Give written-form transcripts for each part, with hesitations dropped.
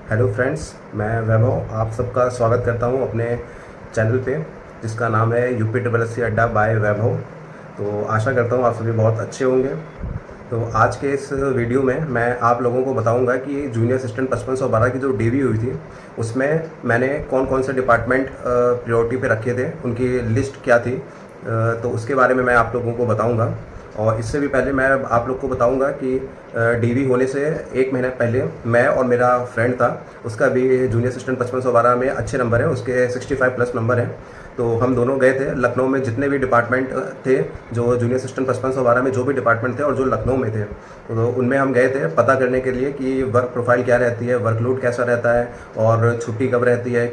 Hello friends, मैं वैभव आप सबका स्वागत करता हूं अपने चैनल पे जिसका नाम है यूपी डबल एस सी अड्डा बाय वैभव। तो आशा करता हूं आप सभी बहुत अच्छे होंगे। तो आज के इस वीडियो में मैं आप लोगों को बताऊंगा कि जूनियर असिस्टेंट 5512 की जो डीवी हुई थी उसमें मैंने कौन कौन से डिपार्टमेंट प्रायोरिटी पे रखे थे, उनकी लिस्ट क्या थी। तो उसके बारे में मैं आप लोगों को बताऊंगा। और इससे भी पहले मैं आप लोग को बताऊंगा कि डीवी होने से एक महीने पहले मैं और मेरा फ्रेंड था, उसका भी जूनियर असिस्टेंट 5512 में अच्छे नंबर हैं, उसके 65 प्लस नंबर हैं। तो हम दोनों गए थे लखनऊ में, जितने भी डिपार्टमेंट थे, जो जूनियर असिस्टेंट 5512 में जो भी डिपार्टमेंट थे और जो लखनऊ में थे, तो उनमें हम गए थे पता करने के लिए कि वर्क प्रोफाइल क्या रहती है, वर्कलोड कैसा रहता है और छुट्टी कब रहती है,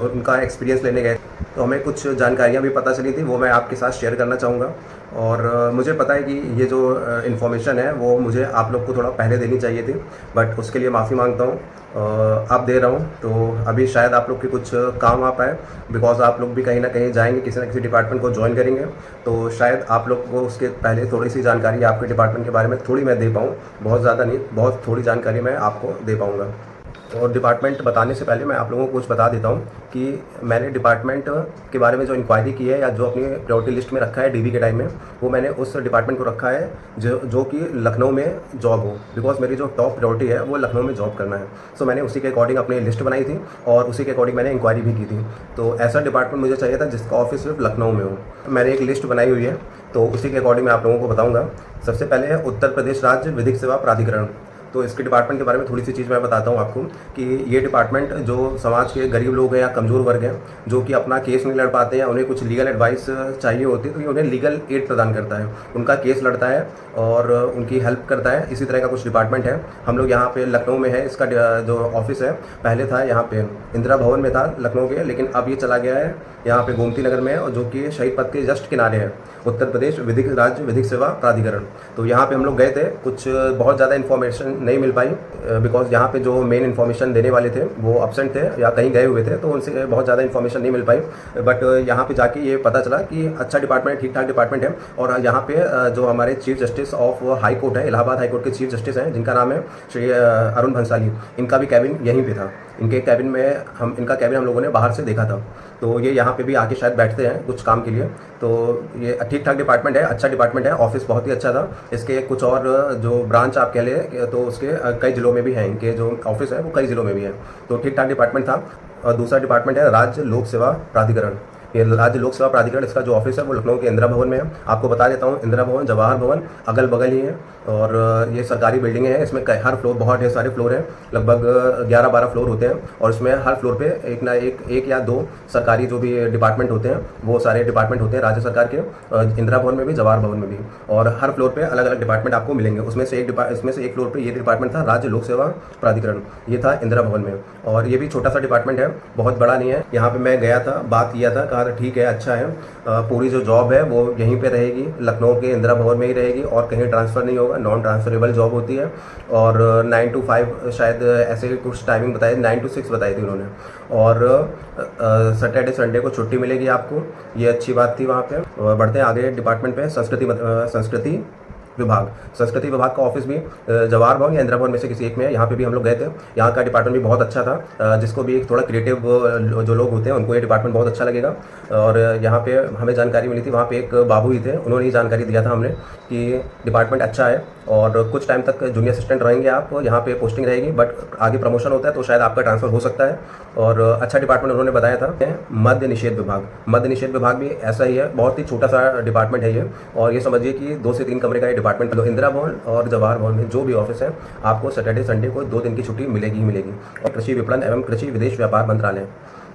उनका एक्सपीरियंस लेने गए। तो हमें कुछ जानकारियाँ भी पता चली थी, वो मैं आपके साथ शेयर करना चाहूँगा। और मुझे पता है कि ये जो इन्फॉर्मेशन है वो मुझे आप लोग को थोड़ा पहले देनी चाहिए थी, बट उसके लिए माफ़ी मांगता हूँ। अब दे रहा हूँ तो अभी शायद आप लोग के कुछ काम आ पाए, बिकॉज आप लोग भी कहीं ना कहीं जाएंगे, किसी ना किसी डिपार्टमेंट को ज्वाइन करेंगे, तो शायद आप लोग को उसके पहले थोड़ी सी जानकारी आपके डिपार्टमेंट के बारे में थोड़ी मैं दे पाऊँ। बहुत ज़्यादा नहीं, बहुत थोड़ी जानकारी मैं आपको दे पाऊँगा। और डिपार्टमेंट बताने से पहले मैं आप लोगों को कुछ बता देता हूँ कि मैंने डिपार्टमेंट के बारे में जो इंक्वायरी की है या जो अपनी प्रायोरिटी लिस्ट में रखा है डीवी के टाइम में, वो मैंने उस डिपार्टमेंट को रखा है जो कि लखनऊ में जॉब हो, बिकॉज मेरी जो टॉप प्रायोरिटी है वो लखनऊ में जॉब करना है। सो मैंने उसी के अकॉर्डिंग अपनी लिस्ट बनाई थी और उसी के अकॉर्डिंग मैंने इंक्वायरी भी की थी। तो ऐसा डिपार्टमेंट मुझे चाहिए था जिसका ऑफिस सिर्फ लखनऊ में हो। मैंने एक लिस्ट बनाई हुई है, तो उसी के अकॉर्डिंग मैं आप लोगों को बताऊँगा। सबसे पहले है उत्तर प्रदेश राज्य विधिक सेवा प्राधिकरण। तो इसके डिपार्टमेंट के बारे में थोड़ी सी चीज़ मैं बताता हूँ आपको कि ये डिपार्टमेंट जो समाज के गरीब लोग हैं या कमज़ोर वर्ग हैं, जो कि अपना केस नहीं लड़ पाते हैं, उन्हें कुछ लीगल एडवाइस चाहिए होती है, तो ये उन्हें लीगल एड प्रदान करता है, उनका केस लड़ता है और उनकी हेल्प करता है। इसी तरह का कुछ डिपार्टमेंट है। हम लोग यहाँ पे लखनऊ में है, इसका जो ऑफिस है पहले था यहाँ पे इंदिरा भवन में था लखनऊ के, लेकिन अब ये चला गया है यहाँ पे गोमती नगर में, और जो कि शहीद पथ के जस्ट किनारे है, उत्तर प्रदेश विधिक राज्य विधिक सेवा प्राधिकरण। तो यहाँ पे हम लोग गए थे, कुछ बहुत ज़्यादा इन्फॉर्मेशन नहीं मिल पाई, बिकॉज यहाँ पे जो मेन इन्फॉर्मेशन देने वाले थे वो अब्सेंट थे या कहीं गए हुए थे, तो उनसे बहुत ज़्यादा इन्फॉर्मेशन नहीं मिल पाई। बट यहाँ पे जाके ये पता चला कि अच्छा डिपार्टमेंट, ठीक ठाक डिपार्टमेंट है। और यहाँ पे जो हमारे chief justice of high court है, इलाहाबाद हाई कोर्ट के चीफ जस्टिस हैं, जिनका नाम है श्री अरुण भंसाली, इनका भी कैबिन यहीं पे था। इनका कैबिन हम लोगों ने बाहर से देखा था। तो ये यहाँ पे भी आके शायद बैठते हैं कुछ काम के लिए। तो ये ठीक ठाक डिपार्टमेंट है, अच्छा डिपार्टमेंट है, ऑफिस बहुत ही अच्छा था। इसके कुछ और जो ब्रांच आप कह लें तो उसके कई ज़िलों में भी हैं, इनके जो ऑफिस है वो कई ज़िलों में भी है। तो ठीक ठाक डिपार्टमेंट था। और दूसरा डिपार्टमेंट है राज्य लोक सेवा प्राधिकरण। ये राज्य लोक सेवा प्राधिकरण, इसका जो ऑफिस है वो लखनऊ के इंदिरा भवन में है। आपको बता देता हूँ, इंदिरा भवन, जवाहर भवन अगल बगल ही है, और ये सरकारी बिल्डिंगें हैं। इसमें हर फ्लोर, बहुत ढेर सारे फ्लोर हैं, लगभग 11-12 फ्लोर होते हैं, और इसमें हर फ्लोर पे एक ना एक या दो सरकारी जो भी डिपार्टमेंट होते हैं वो सारे डिपार्टमेंट होते हैं राज्य सरकार के, इंदिरा भवन में भी, जवाहर भवन में भी। और हर फ्लोर पे अलग अलग डिपार्टमेंट आपको मिलेंगे। इसमें से एक फ्लोर पे ये डिपार्टमेंट था राज्य लोक सेवा प्राधिकरण, ये था इंदिरा भवन में। और ये भी छोटा सा डिपार्टमेंट है, बहुत बड़ा नहीं है। यहाँ पे मैं गया था, बात किया था, कहा था ठीक है, अच्छा है, पूरी जो जॉब है वो यहीं पे रहेगी, लखनऊ के इंदिरा भवन में ही रहेगी और कहीं ट्रांसफ़र नहीं होगा, नॉन ट्रांसफरेबल जॉब होती है। और 9 to 5 शायद ऐसे कुछ टाइमिंग बताई, 9 to 6 बताई थी उन्होंने। और सैटरडे संडे को छुट्टी मिलेगी आपको, ये अच्छी बात थी वहाँ पे। बढ़ते हैं आगे डिपार्टमेंट पे, संस्कृति विभाग। संस्कृति विभाग का ऑफिस भी जवाहर भवन या इंदिरा भवन में से किसी एक में है। यहाँ पे भी हम लोग गए थे। यहाँ का डिपार्टमेंट भी बहुत अच्छा था, जिसको भी एक थोड़ा क्रिएटिव जो लोग होते हैं उनको ये डिपार्टमेंट बहुत अच्छा लगेगा। और यहाँ पे हमें जानकारी मिली थी, वहाँ पे एक बाबू ही थे, उन्होंने ही जानकारी दिया था हमने कि डिपार्टमेंट अच्छा है और कुछ टाइम तक जूनियर असिस्टेंट रहेंगे आप, यहाँ पे पोस्टिंग रहेगी, बट आगे प्रमोशन होता है तो शायद आपका ट्रांसफर हो सकता है। और अच्छा डिपार्टमेंट उन्होंने बताया था। मद्य निषेध विभाग, मद्य निषेध विभाग भी ऐसा ही है, बहुत ही छोटा सा डिपार्टमेंट है ये। और ये समझिए कि 2 से 3 कमरे का ये डिपार्टमेंट। इंदिरा भवन और जवाहर भवन में जो भी ऑफिस है, आपको सैटरडे संडे को 2 दिन की छुट्टी मिलेगी ही मिलेगी। और कृषि विपणन एवं कृषि विदेश व्यापार मंत्रालय,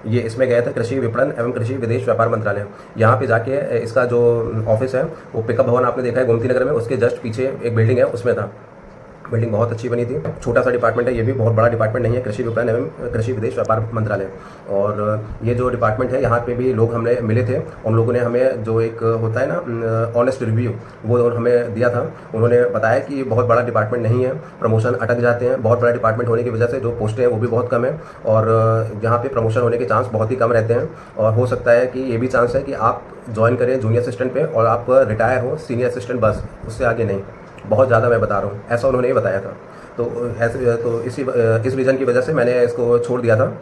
ये इसमें गया था, कृषि विपणन एवं कृषि विदेश व्यापार मंत्रालय। यहाँ पे जाके इसका जो ऑफिस है वो पिकअप भवन आपने देखा है गोमती नगर में, उसके जस्ट पीछे एक बिल्डिंग है, उसमें था। बिल्डिंग बहुत अच्छी बनी थी, छोटा सा डिपार्टमेंट है, ये भी बहुत बड़ा डिपार्टमेंट नहीं है, कृषि विपणन एवं कृषि विदेश व्यापार मंत्रालय। और ये जो डिपार्टमेंट है, यहाँ पे भी लोग हमें मिले थे, उन लोगों ने हमें जो एक होता है ना ऑनेस्ट रिव्यू, वो हमें दिया था। उन्होंने बताया कि बहुत बड़ा डिपार्टमेंट नहीं है, प्रमोशन अटक जाते हैं, बहुत बड़ा डिपार्टमेंट होने की वजह से जो पोस्टें हैं वो भी बहुत कम है, और यहाँ पे प्रमोशन होने के चांस बहुत ही कम रहते हैं। और हो सकता है कि ये भी चांस है कि आप ज्वाइन करें जूनियर असिस्टेंट पे और आप रिटायर हो सीनियर असिस्टेंट, बस उससे आगे नहीं, बहुत ज़्यादा मैं बता रहा हूँ, ऐसा उन्होंने ही बताया था। तो ऐसे तो इस रीज़न की वजह से मैंने इसको छोड़ दिया था।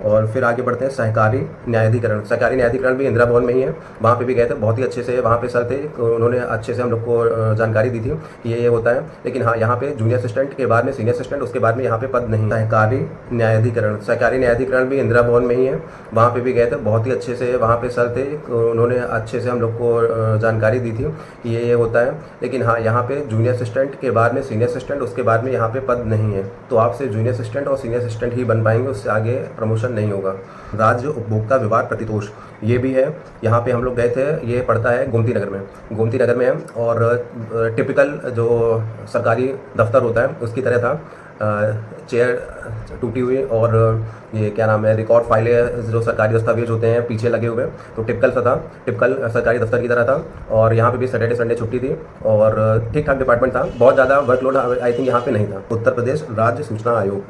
और फिर आगे बढ़ते हैं सहकारी न्यायाधिकरण। सहकारी न्यायाधिकरण भी इंदिरा भवन में ही है, वहाँ पे भी गए थे। बहुत ही अच्छे से वहाँ पे सर थे, उन्होंने अच्छे से हम लोग को जानकारी दी थी कि ये होता है। लेकिन हाँ, यहाँ पे जूनियर असिस्टेंट के बाद में सीनियर असिस्टेंट, उसके बाद में यहाँ पे पद नहीं। सहकारी न्यायाधिकरण भी इंदिरा भवन में ही है, वहाँ पे भी गए थे। बहुत ही अच्छे से वहाँ पे सर थे, उन्होंने अच्छे से हम लोग को जानकारी दी थी कि ये होता है। लेकिन हाँ, यहाँ पे जूनियर असिस्टेंट के बाद में सीनियर असिस्टेंट, उसके बाद में यहाँ पे पद नहीं है। तो आप सिर्फ जूनियर असिस्टेंट और सीनियर असिस्टेंट ही बन पाएंगे, उससे आगे प्रमोशन नहीं होगा। राज्य उपभोक्ता विवाद प्रतितोष, ये भी है, यहाँ पे हम लोग गए थे। ये पड़ता है गोमती नगर में है। और टिपिकल जो सरकारी दफ्तर होता है उसकी तरह था। चेयर टूटी हुई और ये क्या नाम है, रिकॉर्ड फाइलें जो सरकारी दस्तावेज होते हैं पीछे लगे हुए, तो टिपिकल सरकारी दफ्तर की तरह था। और यहाँ पे भी सैटरडे संडे छुट्टी थी और ठीक ठाक डिपार्टमेंट था, बहुत ज़्यादा वर्कलोड आई थिंक यहाँ पे नहीं था। उत्तर प्रदेश राज्य सूचना आयोग,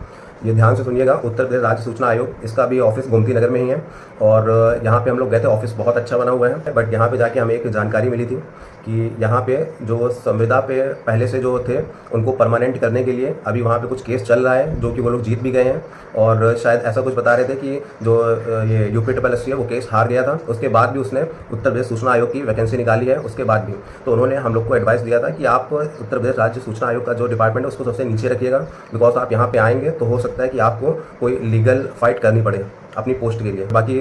ये ध्यान से सुनिएगा, उत्तर प्रदेश राज्य सूचना आयोग, इसका भी ऑफिस गोमती नगर में ही है। और यहाँ पे हम लोग गए थे, ऑफिस बहुत अच्छा बना हुआ है। बट यहाँ पे जाके हमें एक जानकारी मिली थी कि यहाँ पे जो संविदा पे पहले से जो थे उनको परमानेंट करने के लिए अभी वहाँ पे कुछ केस चल रहा है, जो कि वो लोग जीत भी गए हैं। और शायद ऐसा कुछ बता रहे थे कि जो ये UPSSC है वो केस हार गया था, उसके बाद भी उसने उत्तर प्रदेश सूचना आयोग की वैकेंसी निकाली है उसके बाद भी। तो उन्होंने हम लोग को एडवाइस दिया था कि आप उत्तर प्रदेश राज्य सूचना आयोग का जो डिपार्टमेंट है उसको सबसे नीचे रखिएगा, बिकॉज आप यहाँ पे आएंगे तो हो सकता है कि आपको कोई लीगल फाइट करनी पड़े अपनी पोस्ट के लिए। बाकी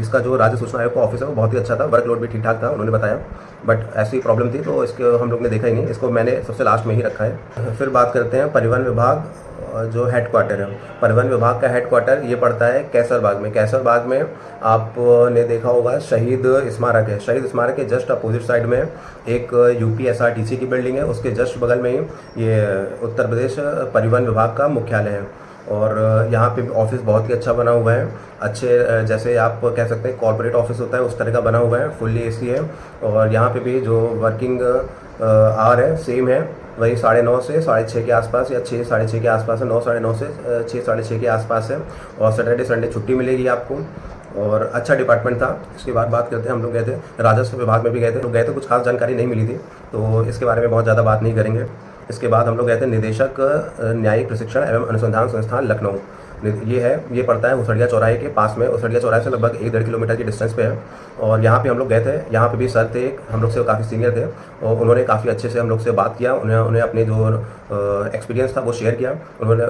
इसका जो राज्य सूचना आयोग का ऑफिस है वो बहुत ही अच्छा था, वर्कलोड भी ठीक ठाक था, उन्होंने बताया। बट ऐसी प्रॉब्लम थी तो इसको हम लोग ने देखा ही नहीं, इसको मैंने सबसे लास्ट में ही रखा है। फिर बात करते हैं परिवहन विभाग जो हेडक्वार्टर है। परिवहन विभाग का हेडक्वार्टर ये पड़ता है कैसरबाग में। कैसरबाग में आपने देखा होगा शहीद स्मारक है। शहीद स्मारक के जस्ट अपोजिट साइड में एक UPSRTC की बिल्डिंग है, उसके जस्ट बगल में ही ये उत्तर प्रदेश परिवहन विभाग का मुख्यालय है। और यहाँ पे ऑफिस बहुत ही अच्छा बना हुआ है, अच्छे जैसे आप कह सकते हैं कॉर्पोरेट ऑफिस होता है उस तरह का बना हुआ है, फुल्ली AC है। और यहाँ पे भी जो वर्किंग आवर है सेम है, वही 9:30 से 6:30 के आसपास या 6 साढ़े 6 के आसपास है। 9 साढ़े 9 से 6 साढ़े 6 के आसपास है। और सैटरडे संडे छुट्टी मिलेगी आपको, और अच्छा डिपार्टमेंट था। इसके बाद बात करते हैं, हम लोग गए थे राजस्व विभाग में भी गए थे, कुछ खास जानकारी नहीं मिली थी तो इसके बारे में बहुत ज़्यादा बात नहीं करेंगे। इसके बाद हम लोग गए थे निदेशक न्यायिक प्रशिक्षण एवं अनुसंधान संस्थान लखनऊ। ये पड़ता है उसड़िया चौराहे के पास में, उसड़िया चौराहे से लगभग 1-1.5 किलोमीटर की डिस्टेंस पे है। और यहाँ पे हम लोग गए थे, यहाँ पे भी सर थे, हम लोग से काफ़ी सीनियर थे और उन्होंने काफ़ी अच्छे से हम लोग से बात किया। उन्हें अपने जो एक्सपीरियंस था वो शेयर किया। उन्होंने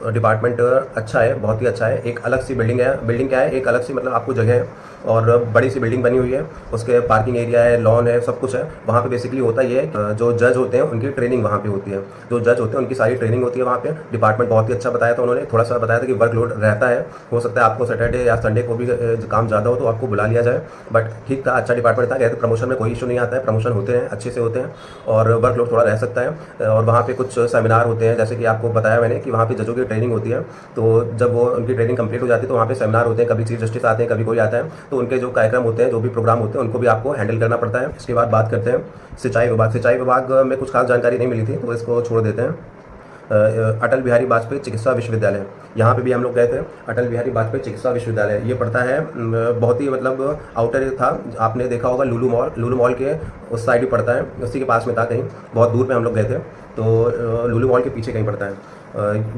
डिपार्टमेंट अच्छा है, बहुत ही अच्छा है। एक अलग सी बिल्डिंग क्या है, एक अलग सी मतलब आपको जगह है और बड़ी सी बिल्डिंग बनी हुई है, उसके पार्किंग एरिया है, लॉन है, सब कुछ है। वहाँ पे बेसिकली होता ये है, जो जज होते हैं उनकी ट्रेनिंग वहाँ पे होती है, जो जज होते हैं उनकी सारी ट्रेनिंग होती है वहाँ पे। डिपार्टमेंट बहुत ही अच्छा बताया था उन्होंने, थोड़ा सा बताया था कि वर्कलोड रहता है, हो सकता है आपको सैटरडे या संडे को भी काम ज़्यादा हो तो आपको बुला लिया जाए। बट ठीक था, अच्छा डिपार्टमेंट था। कहते प्रमोशन में कोई इशू नहीं आता है, प्रमोशन होते हैं, अच्छे से होते हैं और वर्कलोड थोड़ा रह सकता है। और वहाँ पे कुछ सेमिनार होते हैं, जैसे कि आपको बताया मैंने कि वहाँ पे जजों की ट्रेनिंग होती है, तो जब वो उनकी ट्रेनिंग कंप्लीट हो जाती है तो वहाँ पे सेमिनार होते हैं, कभी चीफ जस्टिस आते हैं, कभी कोई आता है, तो उनके जो कार्यक्रम होते हैं, जो भी प्रोग्राम होते हैं, उनको भी आपको हैंडल करना पड़ता है। इसके बाद बात करते हैं सिंचाई विभाग में कुछ खास जानकारी नहीं मिली थी तो इसको छोड़ देते हैं। अटल बिहारी वाजपेयी चिकित्सा विश्वविद्यालय, यहाँ पे भी हम लोग गए थे। अटल बिहारी वाजपेयी चिकित्सा विश्वविद्यालय ये पड़ता है, बहुत ही मतलब आउटर था, आपने देखा होगा लुलू मॉल के उस साइड ही पड़ता है, उसी के पास में था, कहीं बहुत दूर पे हम लोग गए थे। तो लुलू मॉल के पीछे कहीं पड़ता है।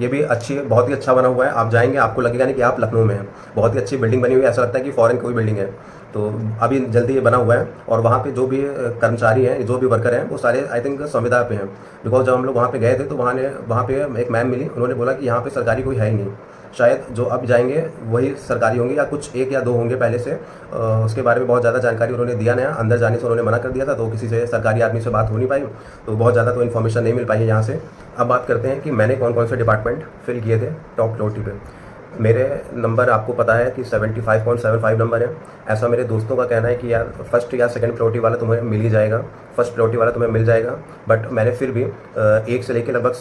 ये भी बहुत ही अच्छा बना हुआ है, आप जाएंगे आपको लगेगा नहीं कि आप लखनऊ में हैं। बहुत ही अच्छी बिल्डिंग बनी हुई है, ऐसा लगता है कि फॉरेन कोई बिल्डिंग है। तो अभी जल्दी ये बना हुआ है और वहाँ पे जो भी कर्मचारी हैं, जो भी वर्कर हैं, वो सारे आई थिंक संविदा पे हैं। बिकॉज जब हम लोग वहाँ पे गए थे तो वहाँ पे एक मैम मिली, उन्होंने बोला कि यहाँ पे सरकारी कोई है ही नहीं, शायद जो अब जाएंगे वही सरकारी होंगे या कुछ 1 या 2 होंगे पहले से। उसके बारे में बहुत ज़्यादा जानकारी उन्होंने दिया नहीं, अंदर जाने से उन्होंने मना कर दिया था, तो किसी से सरकारी आदमी से बात हो नहीं पाई, तो बहुत ज़्यादा तो इन्फॉर्मेशन नहीं मिल पाई है यहाँ से। अब बात करते हैं कि मैंने कौन कौन से डिपार्टमेंट फिल किए थे टॉप प्रायोरिटी पे। मेरे नंबर आपको पता है कि 75.75 नंबर है। ऐसा मेरे दोस्तों का कहना है कि यार फर्स्ट या सेकंड प्रायोरिटी वाला तुम्हें मिल ही जाएगा, फर्स्ट प्रायोरिटी वाला तुम्हें मिल जाएगा। बट मैंने फिर भी 1 से लेकर लगभग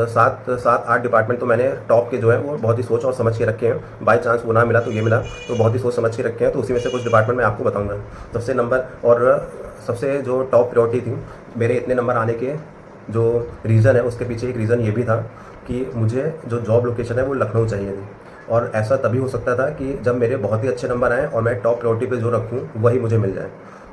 7-8 डिपार्टमेंट तो मैंने टॉप के जो है वो बहुत ही सोच और समझ के रखे हैं। बाई चांस वो ना मिला तो ये मिला, तो बहुत ही सोच समझ के रखे हैं, तो उसी में से कुछ डिपार्टमेंट मैं आपको बताऊँगा। सबसे जो टॉप प्रायोरिटी थी मेरे इतने नंबर आने के जो रीज़न है, उसके पीछे एक रीज़न ये भी था कि मुझे जो जॉब लोकेशन है वो लखनऊ चाहिए थी। और ऐसा तभी हो सकता था कि जब मेरे बहुत ही अच्छे नंबर आए और मैं टॉप प्रायोरिटी पे जो रखूँ वही मुझे मिल जाए।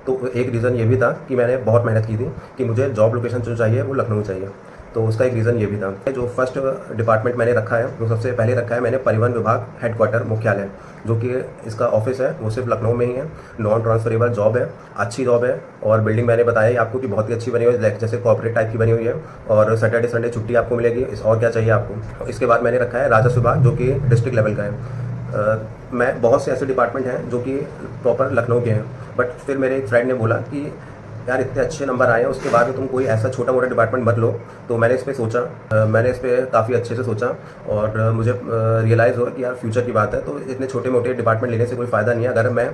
तो एक रीज़न ये भी था कि मैंने बहुत मेहनत की थी कि मुझे जॉब लोकेशन जो चाहिए वो लखनऊ चाहिए। तो उसका एक रीज़न ये भी था। जो फर्स्ट डिपार्टमेंट मैंने रखा है, वो सबसे पहले रखा है मैंने परिवहन विभाग हेडक्वार्टर मुख्यालय, जो कि इसका ऑफिस है वो सिर्फ लखनऊ में ही है। नॉन ट्रांसफरेबल जॉब है, अच्छी जॉब है, और बिल्डिंग मैंने बताया ही आपको कि बहुत ही अच्छी बनी हुई है, जैसे कॉर्पोरेट टाइप की बनी हुई है, और सैटरडे संडे छुट्टी आपको मिलेगी। और क्या चाहिए आपको। इसके बाद मैंने रखा है राजस्व विभाग, जो कि डिस्ट्रिक्ट लेवल का है। मैं बहुत से ऐसे डिपार्टमेंट हैं जो कि प्रॉपर लखनऊ के हैं, बट फिर मेरे एक फ्रेंड ने बोला कि यार इतने अच्छे नंबर आए हैं, उसके बाद में तुम कोई ऐसा छोटा मोटा डिपार्टमेंट मत लो। तो मैंने इस पर सोचा, मैंने इस पर काफ़ी अच्छे से सोचा, और मुझे रियलाइज़ हुआ कि यार फ्यूचर की बात है, तो इतने छोटे मोटे डिपार्टमेंट लेने से कोई फ़ायदा नहीं है। अगर मैं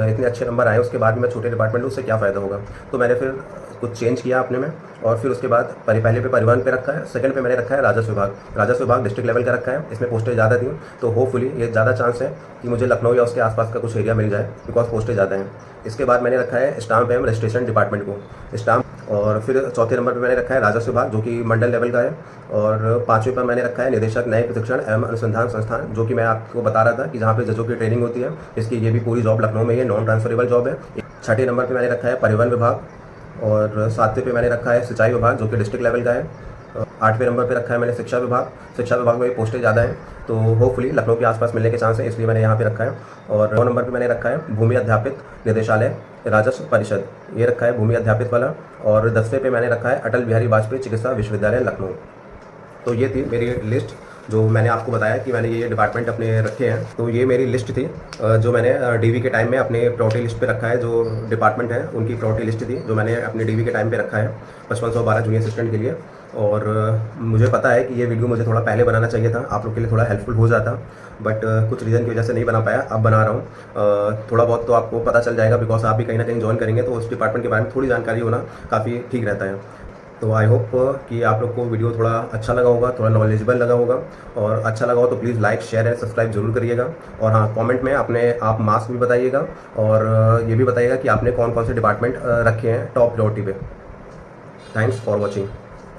इतने अच्छे नंबर आए उसके बाद भी मैं छोटे डिपार्टमेंट लूँ, उससे क्या फ़ायदा होगा। तो मैंने फिर कुछ चेंज किया अपने में, और फिर उसके बाद पहले पे परिवहन पे रखा है, सेकंड पे मैंने रखा है राजस्व विभाग। राजस्व विभाग डिस्ट्रिक्ट लेवल का रखा है, इसमें पोस्टें ज़्यादा थी, तो होपफुली ये ज़्यादा चांस है कि मुझे लखनऊ या उसके आसपास का कुछ एरिया मिल जाए, बिकॉज पोस्टें ज़्यादा हैं। इसके बाद मैंने रखा है स्टाम्प एवं रजिस्ट्रेशन डिपार्टमेंट को, स्टाम्प। और फिर चौथे नंबर पर मैंने रखा है राजस्व विभाग, जो कि मंडल लेवल का है। और पाँचवें पर मैंने रखा है निदेशक नए प्रशिक्षण एवं अनुसंधान संस्थान, जो कि मैं आपको बता रहा था कि जहाँ पे जजों की ट्रेनिंग होती है, इसकी ये भी पूरी जॉब लखनऊ में ही है, नॉन ट्रांसफरेबल जॉब है। छठे नंबर पर मैंने रखा है परिवहन विभाग, और सातवें पे मैंने रखा है सिंचाई विभाग, जो कि डिस्ट्रिक्ट लेवल का है। आठवें नंबर पे रखा है मैंने शिक्षा विभाग। शिक्षा विभाग में पोस्टें ज़्यादा हैं, तो होपफुली लखनऊ के आसपास मिलने के चांस है, इसलिए मैंने यहाँ पे रखा है। और 9 नंबर पे मैंने रखा है भूमि अध्यापित निदेशालय राजस्व परिषद, ये रखा है भूमि अध्यापित वाला। और 10वें पे मैंने रखा है अटल बिहारी वाजपेयी चिकित्सा विश्वविद्यालय लखनऊ। तो ये थी मेरी लिस्ट, जो मैंने आपको बताया कि मैंने ये डिपार्टमेंट अपने रखे हैं। तो ये मेरी लिस्ट थी जो मैंने डीवी के टाइम में अपने प्रायोरिटी लिस्ट पे रखा है। जो डिपार्टमेंट है उनकी प्रायोरिटी लिस्ट थी जो मैंने अपने डीवी के टाइम पे रखा है 5512 जूनियर असिस्टेंट के लिए। और मुझे पता है कि ये वीडियो मुझे थोड़ा पहले बनाना चाहिए था, आप लोग के लिए थोड़ा हेल्पफुल हो जाता, बट कुछ रीज़न की वजह से नहीं बना पाया। अब बना रहा हूँ। थोड़ा बहुत तो आपको पता चल जाएगा, बिकॉज आप भी कहीं ना कहीं ज्वाइन करेंगे, तो उस डिपार्टमेंट के बारे में थोड़ी जानकारी होना काफ़ी ठीक रहता है। तो आई होप कि आप लोग को वीडियो थोड़ा अच्छा लगा होगा, थोड़ा नॉलेजेबल लगा होगा। और अच्छा लगा हो तो please like share and subscribe जरूर करिएगा। और हाँ, कमेंट में अपने आप मार्क्स भी बताइएगा, और ये भी बताइएगा कि आपने कौन कौन से डिपार्टमेंट रखे हैं टॉप प्रायोरिटी पे। Thanks for watching.